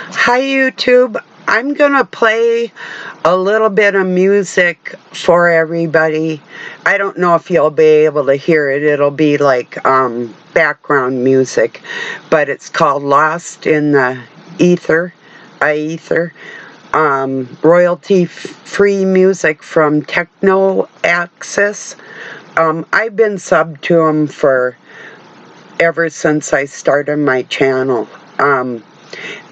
Hi YouTube. I'm gonna play a little bit of music for everybody. I don't know if you'll be able to hear it. It'll be like background music, but it's called Lost in the Ether. Royalty-free music from Techno Axis. I've been subbed to them for ever since I started my channel.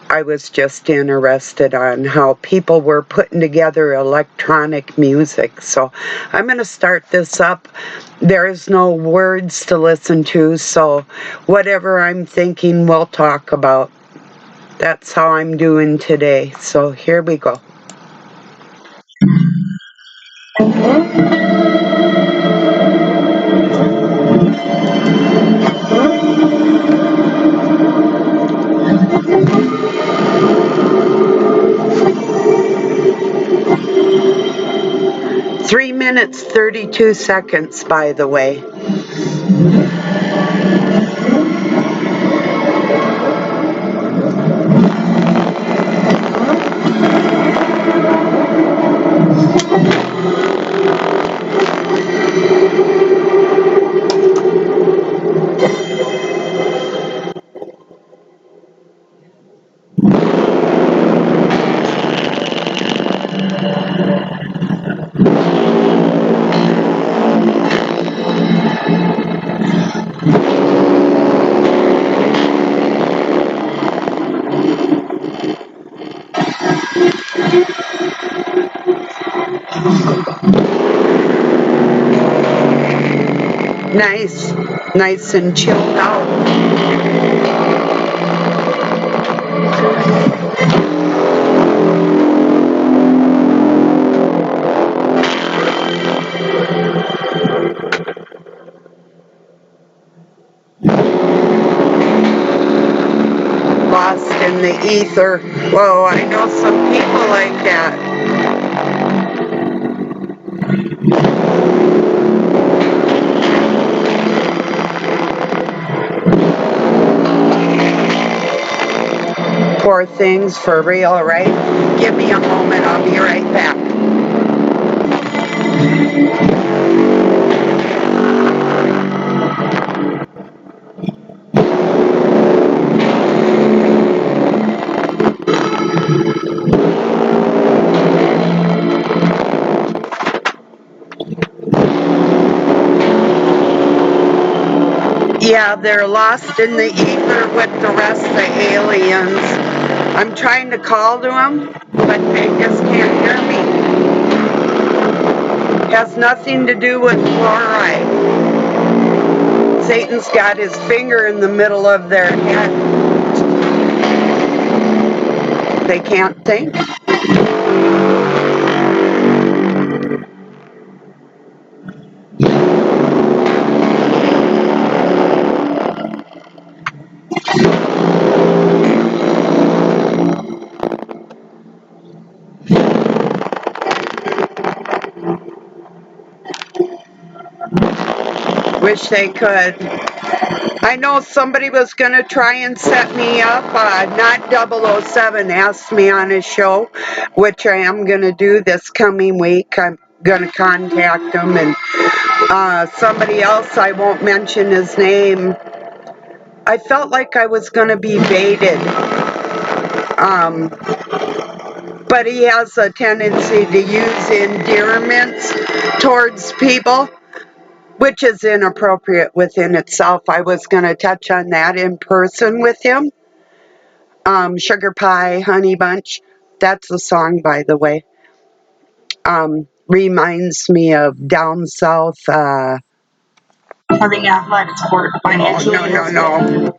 I was just interested on how people were putting together electronic music. So I'm going to start this up. There is no words to listen to, so whatever I'm thinking, we'll talk about. That's how I'm doing today. So here we go. Three minutes, 32 seconds, by the way. Nice and chilled out. Lost in the ether. Whoa, I know some people like that. Poor things, for real, right? Give me a moment, I'll be right back. Yeah, they're lost in the ether with the rest of the aliens. I'm trying to call to them, but they just can't hear me. Has nothing to do with fluoride. Satan's got his finger in the middle of their head. They can't think. Wish they could. I know somebody was going to try and set me up. Not 007 asked me on his show, which I am going to do this coming week. I'm going to contact him. And somebody else, I won't mention his name. I felt like I was going to be baited. But he has a tendency to use endearments towards people, which is inappropriate within itself. I was going to touch on that in person with him. Sugar Pie, Honey Bunch. That's a song, by the way. Reminds me of down south. Having athletic sport financially. No.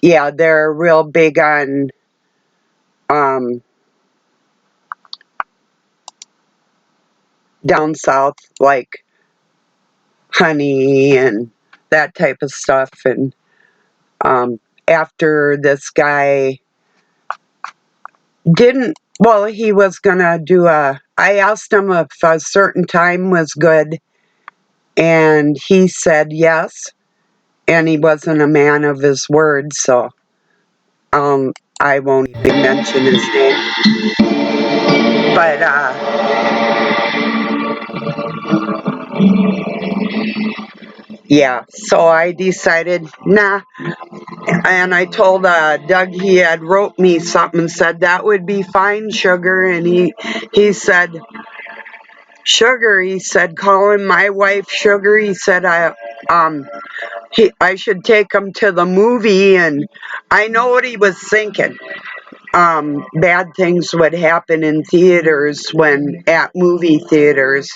Yeah, they're real big on down south, like honey and that type of stuff. And after this guy didn't, well, he was gonna do I asked him if a certain time was good, and he said yes, and he wasn't a man of his word, so I won't even mention his name. But, yeah, so I decided, nah. And I told Doug he had wrote me something and said, that would be fine, Sugar. And he said, Sugar, he said, calling my wife Sugar. He said, I should take him to the movie. And I know what he was thinking. Bad things would happen in theaters at movie theaters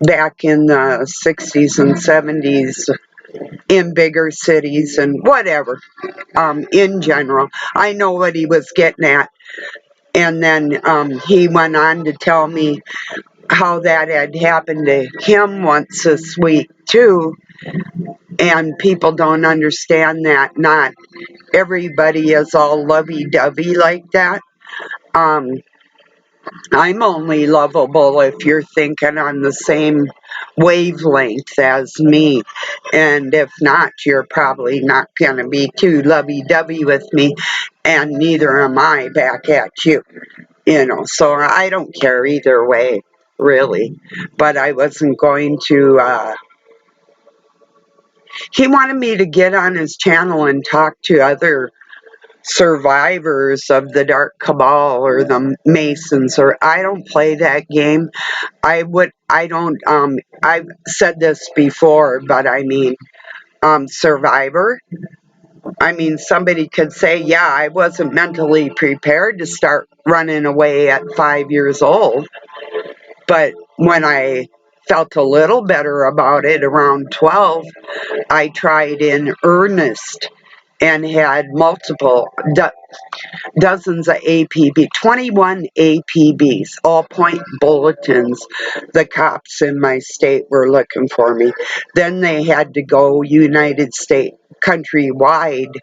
back in the 60s and 70s in bigger cities and whatever, in general. I know what he was getting at. And then he went on to tell me how that had happened to him once this week too. And people don't understand that not everybody is all lovey-dovey like that. I'm only lovable if you're thinking on the same wavelength as me. And if not, you're probably not going to be too lovey-dovey with me, and neither am I back at you. So I don't care either way, really. But I wasn't going to, he wanted me to get on his channel and talk to other survivors of the Dark Cabal or the Masons, or I don't play that game. I've said this before, but I mean, Survivor. I mean, somebody could say, yeah, I wasn't mentally prepared to start running away at 5 years old. But when I felt a little better about it around 12, I tried in earnest and had dozens of 21 APBs, all point bulletins. The cops in my state were looking for me. Then they had to go United States countrywide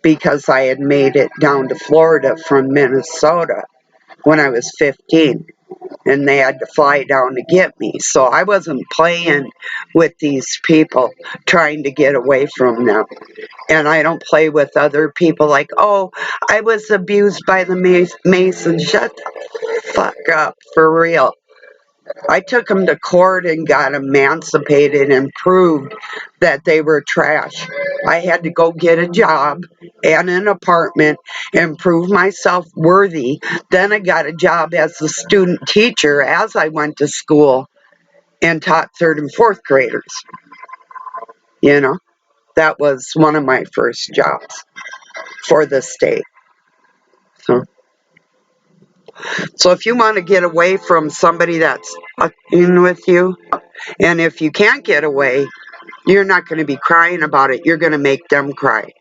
because I had made it down to Florida from Minnesota when I was 15. And they had to fly down to get me. So I wasn't playing with these people trying to get away from them. And I don't play with other people like, oh, I was abused by the Masons. Shut the fuck up, for real. I took them to court and got emancipated and proved that they were trash. I had to go get a job and an apartment and prove myself worthy. Then I got a job as a student teacher as I went to school and taught third and fourth graders. That was one of my first jobs for the state. So if you want to get away from somebody that's in with you, and if you can't get away, you're not going to be crying about it. You're going to make them cry.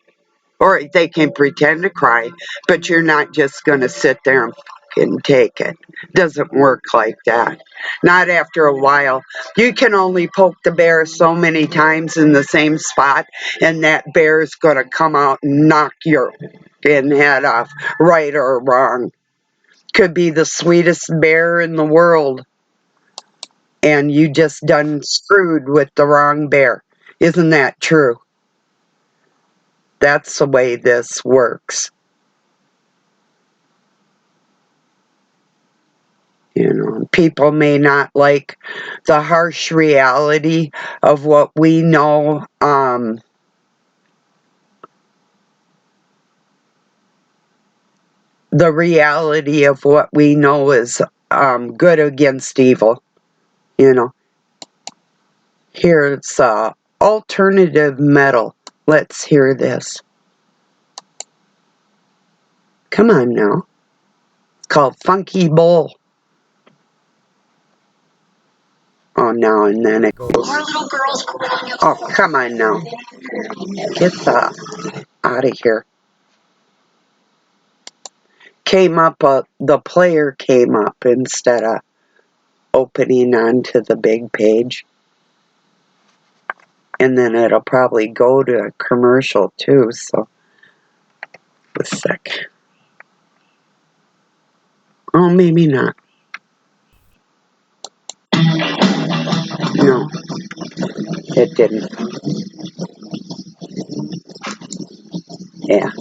Or they can pretend to cry, but you're not just going to sit there and fucking take it. Doesn't work like that. Not after a while. You can only poke the bear so many times in the same spot, and that bear's going to come out and knock your fucking head off, right or wrong. Could be the sweetest bear in the world, and you just done screwed with the wrong bear. Isn't that true? That's the way this works. People may not like the harsh reality of what we know. The reality of what we know is good against evil. Here's alternative metal. Let's hear this. Come on now. It's called Funky Bowl. Oh, now and then it goes. More little girls growing up. Oh, come on now. Get out of here. The player came up instead of opening onto the big page. And then it'll probably go to a commercial too, so a sec. Oh, maybe not. No, it didn't. Yeah.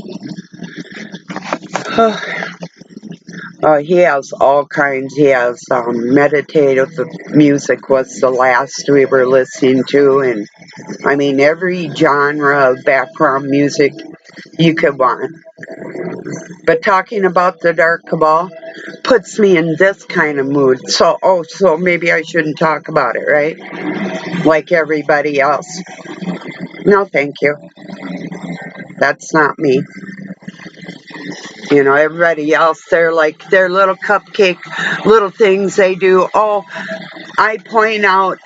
He has all kinds. He has meditative music was the last we were listening to, and I mean every genre of background music you could want. But talking about the Dark Cabal puts me in this kind of mood. So, so maybe I shouldn't talk about it, right? Like everybody else. No, thank you. That's not me. You know, everybody else, they're like their little cupcake, little things they do. Oh, I point out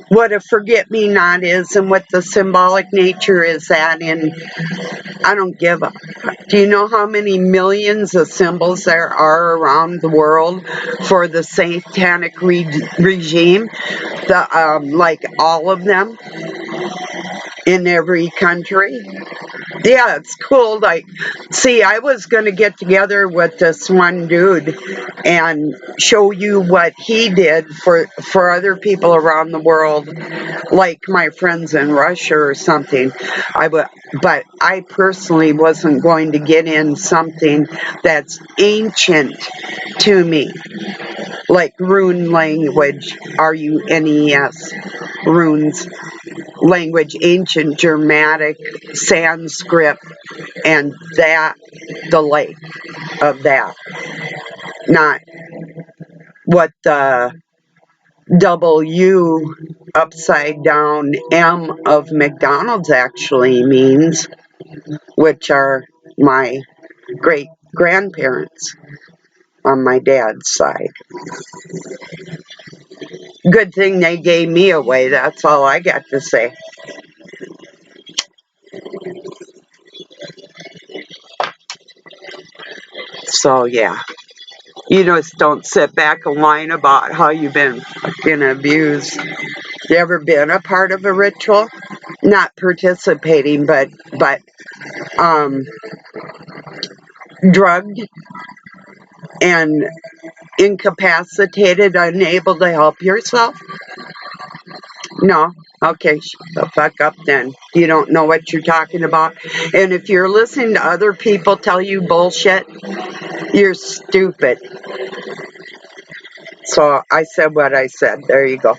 what a forget-me-not is and what the symbolic nature is that, and I don't give a. Do you know how many millions of symbols there are around the world for the satanic regime? Like all of them in every country. Yeah, it's cool. Like, see, I was going to get together with this one dude and show you what he did for other people around the world, like my friends in Russia or something. But I personally wasn't going to get in something that's ancient to me, like rune language, runes, runes language, ancient Germanic, Sanskrit, and that, the like of that, not what the W upside down M of McDonald's actually means, which are my great grandparents on my dad's side. Good thing they gave me away, that's all I got to say. So yeah, you just don't sit back and whine about how you've been fucking abused. You ever been a part of a ritual? Not participating, but um, drugged and incapacitated, unable to help yourself? No? Okay, shut the fuck up then. You don't know what you're talking about. And if you're listening to other people tell you bullshit, you're stupid. So I said what I said. There you go.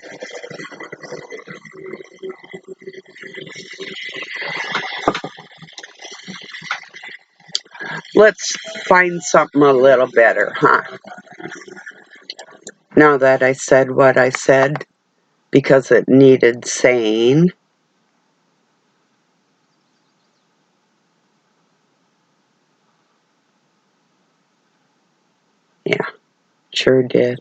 Let's find something a little better, huh? Now that I said what I said, because it needed saying. Yeah, sure did.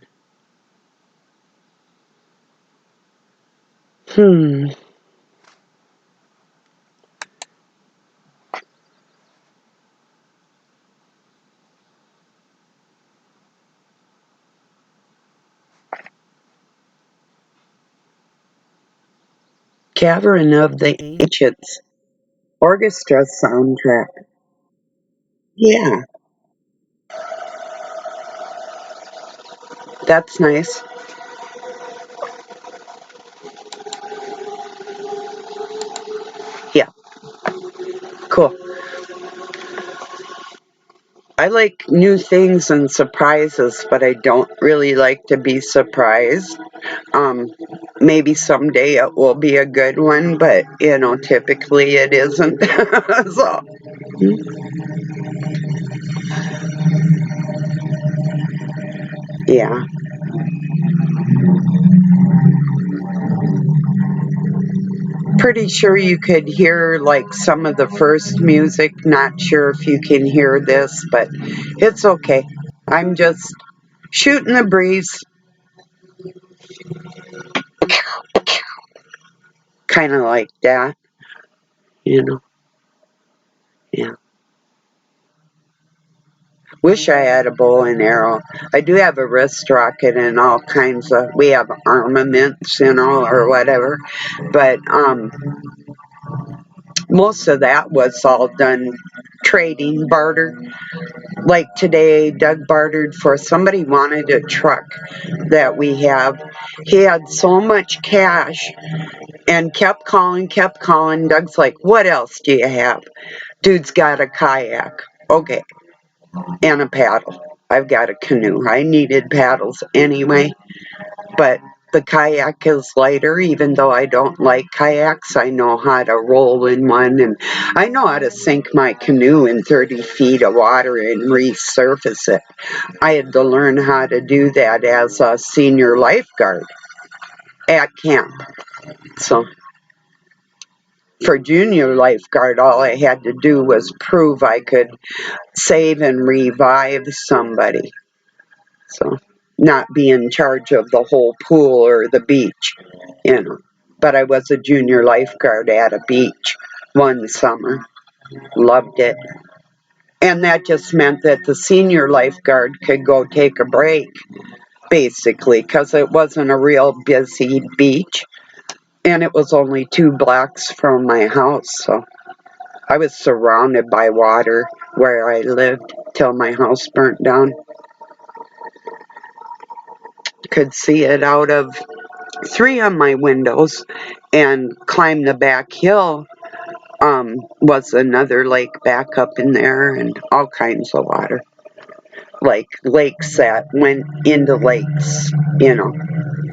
Cavern of the Ancients orchestra soundtrack. Yeah, that's nice. Yeah, cool. I like new things and surprises, but I don't really like to be surprised. Um, Maybe someday it will be a good one, but you know, typically it isn't. So, yeah. Pretty sure you could hear like some of the first music. Not sure if you can hear this, but it's okay. I'm just shooting the breeze, kind of like that, you know. Yeah. Wish I had a bow and arrow. I do have a wrist rocket and all kinds of. We have armaments, you know, or whatever. But most of that was all done trading, barter. Like today, Doug bartered for somebody wanted a truck that we have. He had so much cash and kept calling, kept calling. Doug's like, "What else do you have?" Dude's got a kayak. Okay. And a paddle. I've got a canoe. I needed paddles anyway. But the kayak is lighter, even though I don't like kayaks. I know how to roll in one, and I know how to sink my canoe in 30 feet of water and resurface it. I had to learn how to do that as a senior lifeguard at camp. So for junior lifeguard, all I had to do was prove I could save and revive somebody. So not be in charge of the whole pool or the beach, you know. But I was a junior lifeguard at a beach one summer. Loved it. And that just meant that the senior lifeguard could go take a break, basically, because it wasn't a real busy beach. And it was only 2 blocks from my house, so I was surrounded by water where I lived till my house burnt down. Could see it out of 3 of my windows, and climb the back hill was another lake back up in there, and all kinds of water. Like lakes that went into lakes, you know,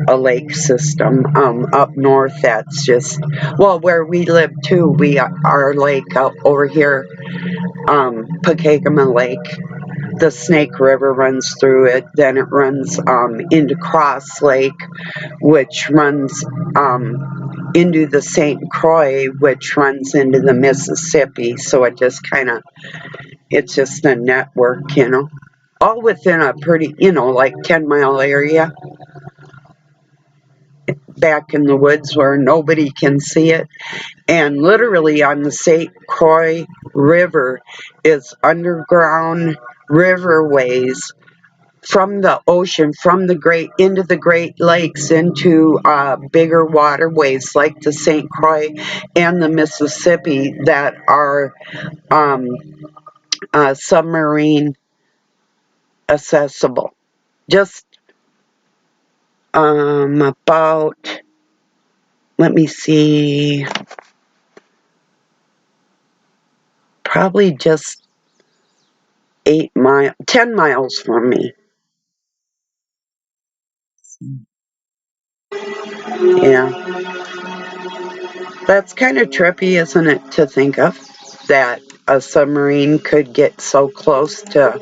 a lake system. Up north, that's just, well, where we live too, our lake out over here, Pokegama Lake, the Snake River runs through it, then it runs into Cross Lake, which runs into the St. Croix, which runs into the Mississippi. So it just kind of, it's just a network, you know, all within a pretty, you know, like 10-mile area back in the woods where nobody can see it. And literally on the St. Croix River is underground riverways from the ocean, from the into the Great Lakes, into bigger waterways like the St. Croix and the Mississippi that are submarine accessible. Just about, let me see, probably just 10 miles from me. Yeah, that's kind of trippy, isn't it, to think of that a submarine could get so close to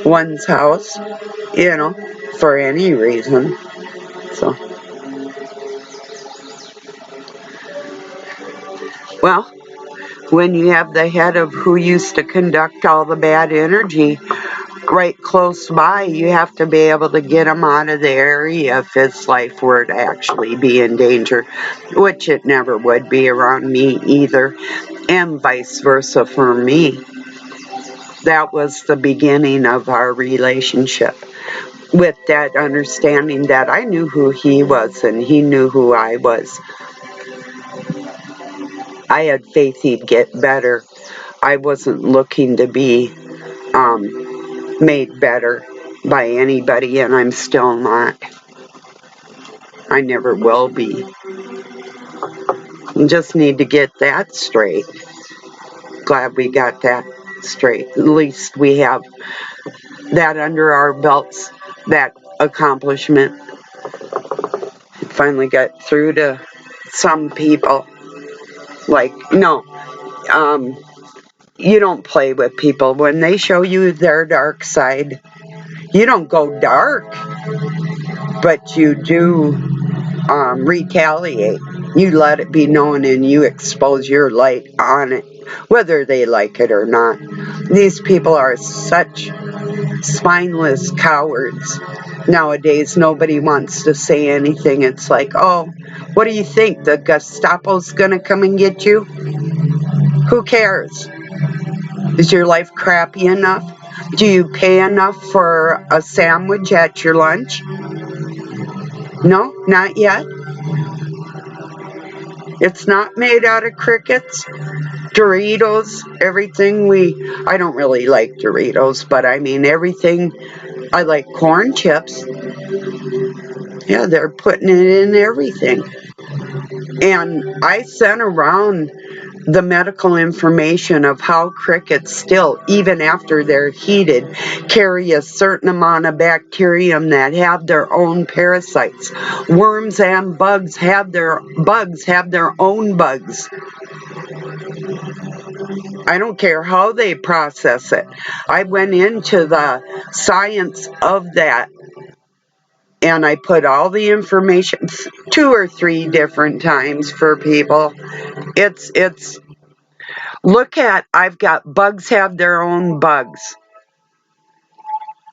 one's house, you know, for any reason. So, well, when you have the head of who used to conduct all the bad energy right close by, you have to be able to get him out of the area if his life were to actually be in danger, which it never would be around me either, and vice versa for me. That was the beginning of our relationship, with that understanding that I knew who he was and he knew who I was. I had faith he'd get better. I wasn't looking to be made better by anybody, and I'm still not. I never will be. You just need to get that straight. Glad we got that straight. At least we have that under our belts, that accomplishment. Finally got through to some people. Like, no, you don't play with people. When they show you their dark side, you don't go dark, but you do retaliate. You let it be known and you expose your light on it, whether they like it or not. These people are such spineless cowards. Nowadays, nobody wants to say anything. It's like, oh, what do you think? The Gestapo's gonna come and get you? Who cares? Is your life crappy enough? Do you pay enough for a sandwich at your lunch? No, not yet. It's not made out of crickets, Doritos, everything I don't really like Doritos, but I mean everything. I like corn chips. Yeah, they're putting it in everything. And I sent around the medical information of how crickets still, even after they're heated, carry a certain amount of bacterium that have their own parasites. Worms and bugs have their own bugs. I don't care how they process it. I went into the science of that and I put all the information 2 or 3 different times for people. It's look at, I've got bugs have their own bugs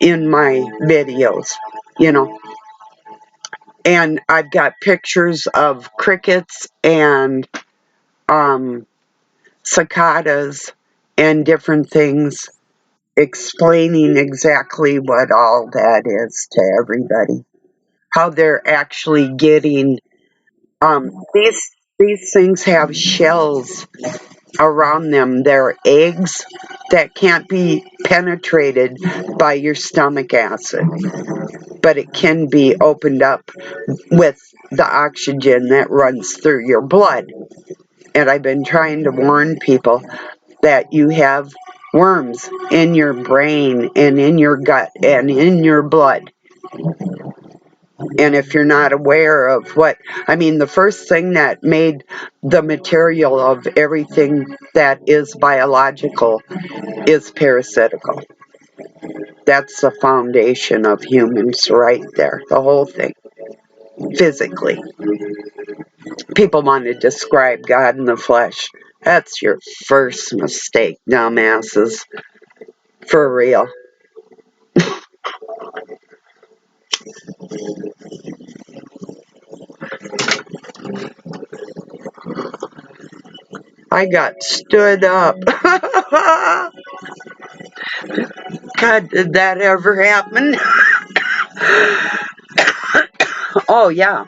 in my videos, you know, and I've got pictures of crickets and cicadas and different things explaining exactly what all that is to everybody. How they're actually getting these things have shells around them. They're eggs that can't be penetrated by your stomach acid, but it can be opened up with the oxygen that runs through your blood. And I've been trying to warn people that you have worms in your brain and in your gut and in your blood. And if you're not aware of the first thing that made the material of everything that is biological is parasitical. That's the foundation of humans right there, the whole thing, physically. People want to describe God in the flesh. That's your first mistake, dumbasses. For real. I got stood up. God, did that ever happen? Oh, yeah.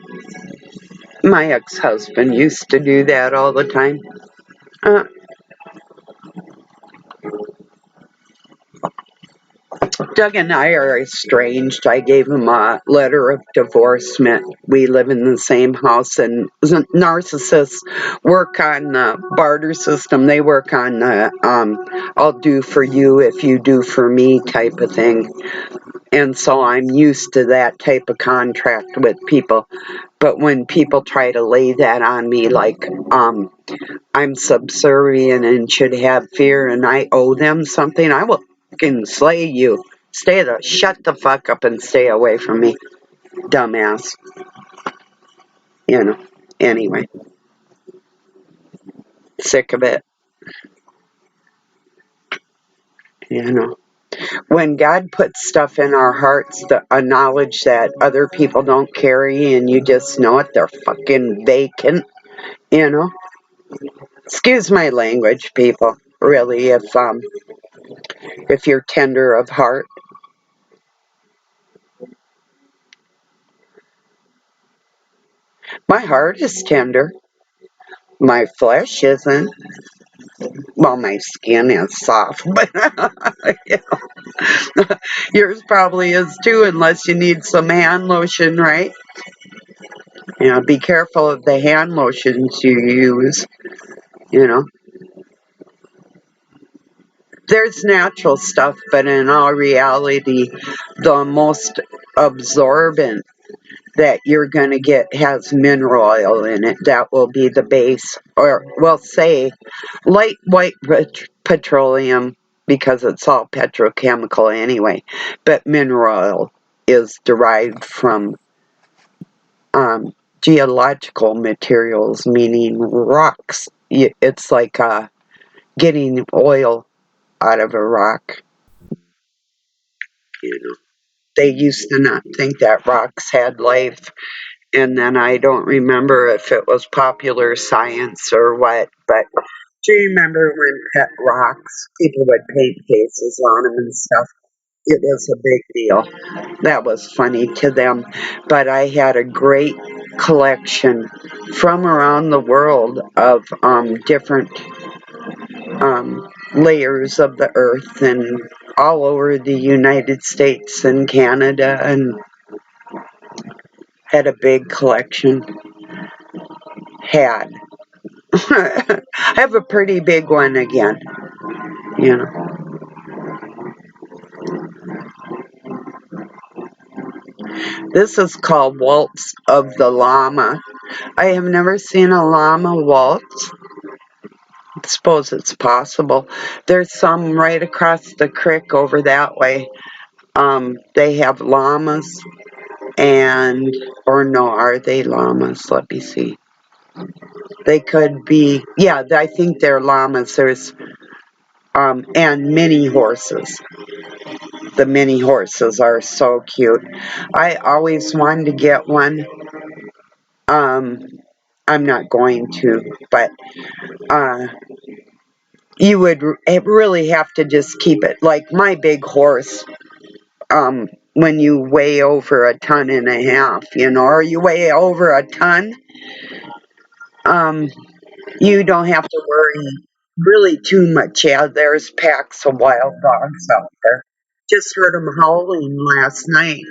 My ex-husband used to do that all the time. Uh, Doug and I are estranged. I gave him a letter of divorcement. We live in the same house, and narcissists work on the barter system. They work on the I'll do for you if you do for me type of thing. And so I'm used to that type of contract with people. But when people try to lay that on me like I'm subservient and should have fear and I owe them something, I will fucking slay you. Shut the fuck up and stay away from me, dumbass. You know, anyway, sick of it, you know. When God puts stuff in our hearts, a knowledge that other people don't carry and you just know it, they're fucking vacant, you know. Excuse my language, people, really, if you're tender of heart. My heart is tender. My flesh isn't. Well, my skin is soft, but you know, yours probably is too, unless you need some hand lotion, right? You know, be careful of the hand lotions you use, you know. There's natural stuff, but in all reality, the most absorbent that you're going to get has mineral oil in it. That will be the base, or we'll say light white petroleum, because it's all petrochemical anyway, but mineral oil is derived from geological materials, meaning rocks. It's like getting oil out of a rock. You know, they used to not think that rocks had life, and then I don't remember if it was popular science or what, but do you remember when pet rocks, people would paint faces on them and stuff? It was a big deal. That was funny to them. But I had a great collection from around the world of different layers of the earth and all over the United States and Canada, and had a big collection. Had. I have a pretty big one again, you know. This is called Waltz of the Llama. I have never seen a llama waltz. I suppose it's possible. There's some right across the creek over that way. They have llamas and, or no, are they llamas? Let me see. They could be, yeah, I think they're llamas. There's, and mini horses. The mini horses are so cute. I always wanted to get one. Um, I'm not going to, but uh, you would really have to just keep it. Like my big horse, when you weigh over 1.5 tons, you know, or you weigh over a ton, um, you don't have to worry really too much. Yeah, there's packs of wild dogs out there. Just heard them howling last night.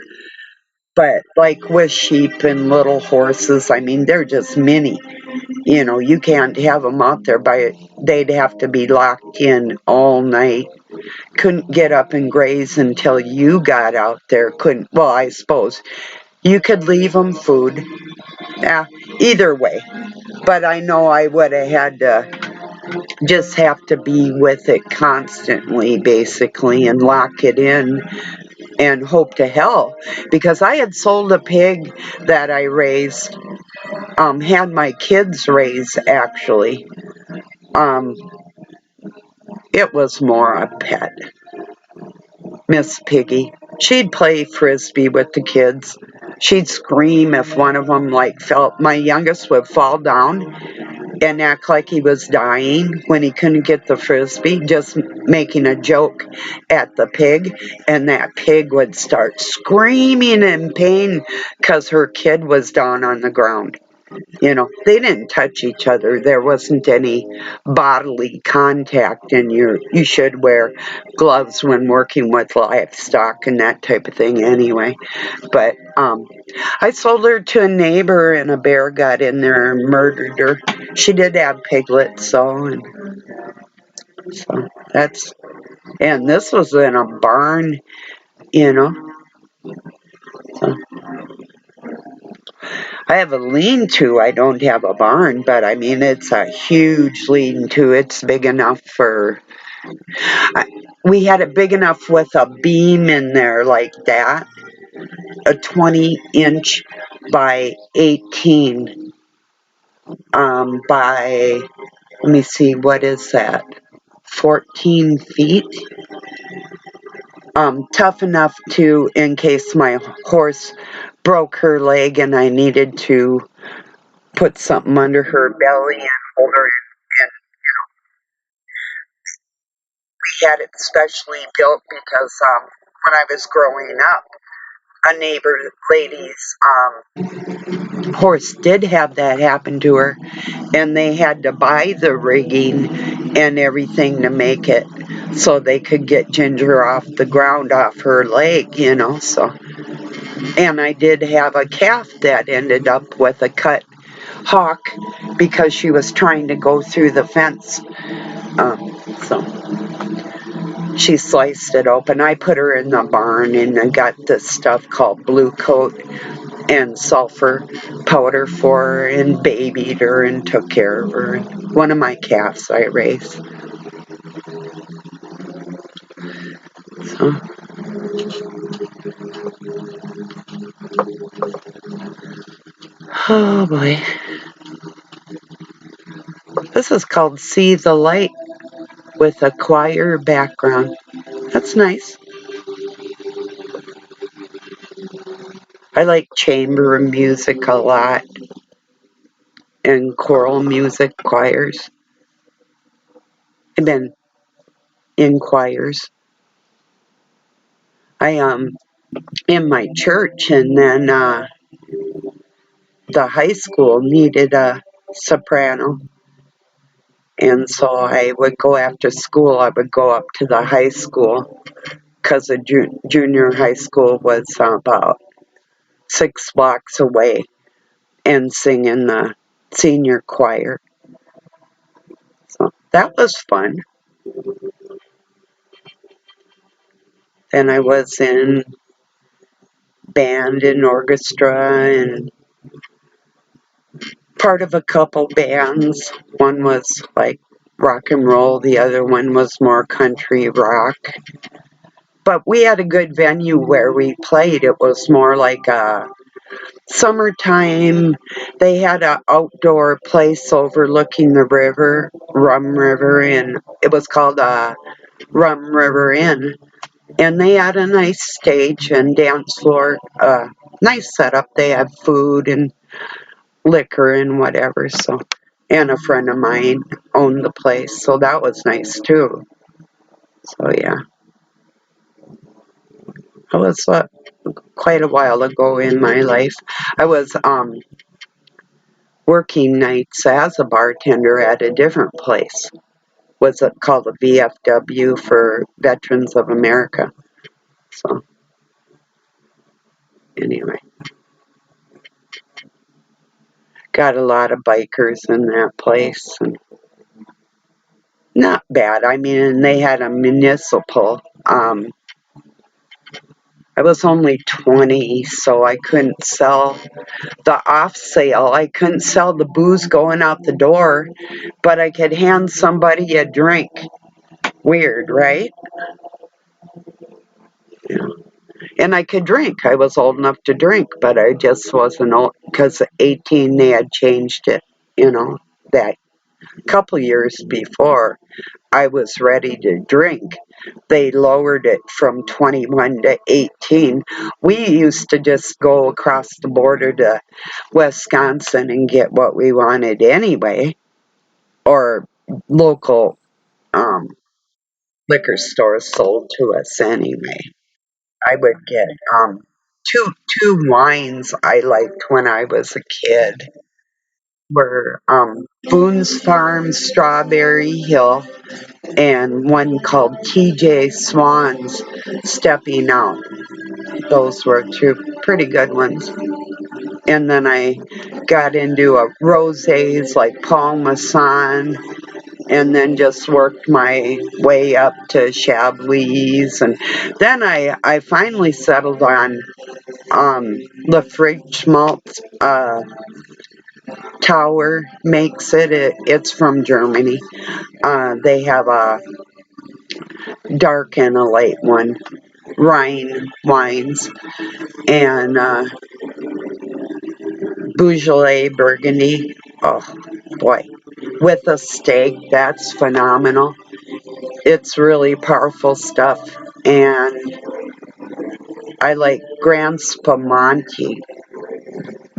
But like with sheep and little horses, I mean, they're just mini. You know, you can't have them out there they'd have to be locked in all night. Couldn't get up and graze until you got out there. Couldn't, well, I suppose you could leave them food. Yeah, either way. But I know I would have had to just have to be with it constantly, basically, and lock it in and hope to hell. Because I had sold a pig that I raised, had my kids raise actually. Um, it was more a pet. Miss Piggy. She'd play frisbee with the kids. She'd scream if one of them like felt my youngest would fall down and act like he was dying when he couldn't get the frisbee, just making a joke at the pig, and that pig would start screaming in pain because her kid was down on the ground. You know, they didn't touch each other. There wasn't any bodily contact, and you should wear gloves when working with livestock and that type of thing anyway. But I sold her to a neighbor, and a bear got in there and murdered her. She did have piglets, so that's, and this was in a barn, you know. So I have a lean-to. I don't have a barn, but I mean, it's a huge lean-to. It's big enough for, we had it big enough with a beam in there like that, a 20-inch by 18 by, let me see, what is that? 14 feet. Tough enough to, in case my horse broke her leg and I needed to put something under her belly and hold her in. And we had it specially built because when I was growing up, a neighbor lady's horse did have that happen to her, and they had to buy the rigging and everything to make it so they could get Ginger off the ground off her leg, you know. So, and I did have a calf that ended up with a cut hock because she was trying to go through the fence. So she sliced it open. I put her in the barn, and I got this stuff called Blue Coat and sulfur powder for her, and babied her and took care of her. One of my calves I raised. So, oh boy. This is called See the Light with a choir background. That's nice. I like chamber music a lot and choral music choirs. I've been in choirs. I in my church, and then the high school needed a soprano, and so I would go after school. I would go up to the high school because the junior high school was about 6 blocks away, and sing in the senior choir. So that was fun. Then I was in band and orchestra and part of a couple bands. One was like rock and roll, the other one was more country rock. But we had a good venue where we played. It was more like a summertime. They had an outdoor place overlooking the river, Rum River, and it was called Rum River Inn. And they had a nice stage and dance floor, nice setup. They had food and liquor and whatever. So, and a friend of mine owned the place, so that was nice too. So yeah, that was quite a while ago in my life. I was working nights as a bartender at a different place. Was it called the VFW for Veterans of America? So anyway, got a lot of bikers in that place. And not bad. I mean, they had a municipal. I was only 20, so I couldn't sell the off sale. I couldn't sell the booze going out the door, but I could hand somebody a drink. Weird, right? Yeah. And I could drink. I was old enough to drink, but I just wasn't old because at 18 they had changed it, that couple years before I was ready to drink. They lowered it from 21 to 18. We used to just go across the border to Wisconsin and get what we wanted anyway, or local um, liquor stores sold to us anyway. I would get two wines I liked when I was a kid were Boone's Farm Strawberry Hill and one called TJ Swan's Stepping Out. Those were two pretty good ones. And then I got into a rosés like Paul Masson, and then just worked my way up to Chablis. And then I finally settled on the Fridge Malt Tower makes it's from Germany. They have a dark and a light one, Rhine wines, and Beaujolais Burgundy. Oh boy, with a steak, that's phenomenal. It's really powerful stuff, and I like Grand Spumante.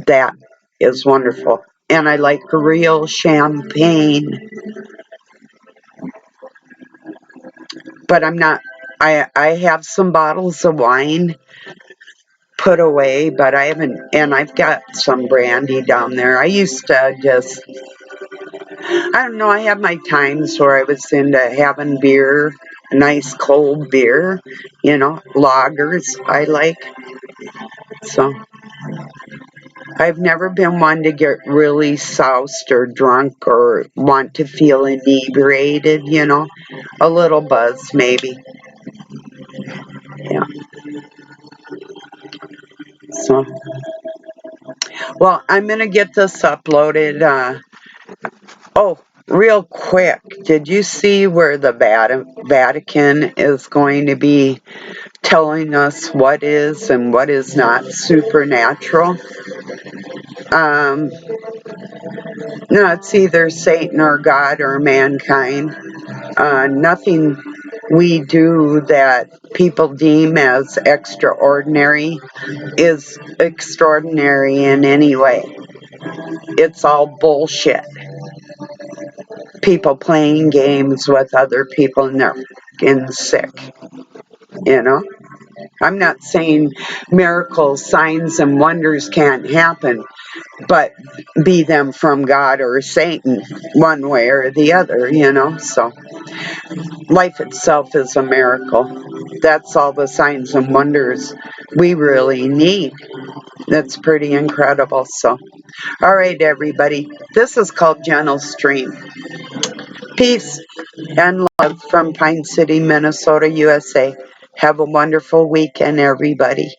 That is wonderful, and I like real champagne, but I'm not. I have some bottles of wine put away, but I haven't, and I've got some brandy down there. I used to just, I don't know, I have my times where I was into having beer, nice cold beer, lagers I like. So I've never been one to get really soused or drunk or want to feel inebriated, a little buzz maybe. Yeah. So, well, I'm going to get this uploaded. Oh, real quick, did you see where the Vatican is going to be telling us what is and what is not supernatural? No, it's either Satan or God or mankind. Nothing we do that people deem as extraordinary is extraordinary in any way. It's all bullshit. People playing games with other people and they're fucking sick, you know? I'm not saying miracles, signs, and wonders can't happen, but be them from God or Satan, one way or the other, So life itself is a miracle. That's all the signs and wonders we really need. That's pretty incredible. So, all right, everybody. This is called Gentle Stream. Peace and love from Pine City, Minnesota, USA. Have a wonderful weekend, everybody.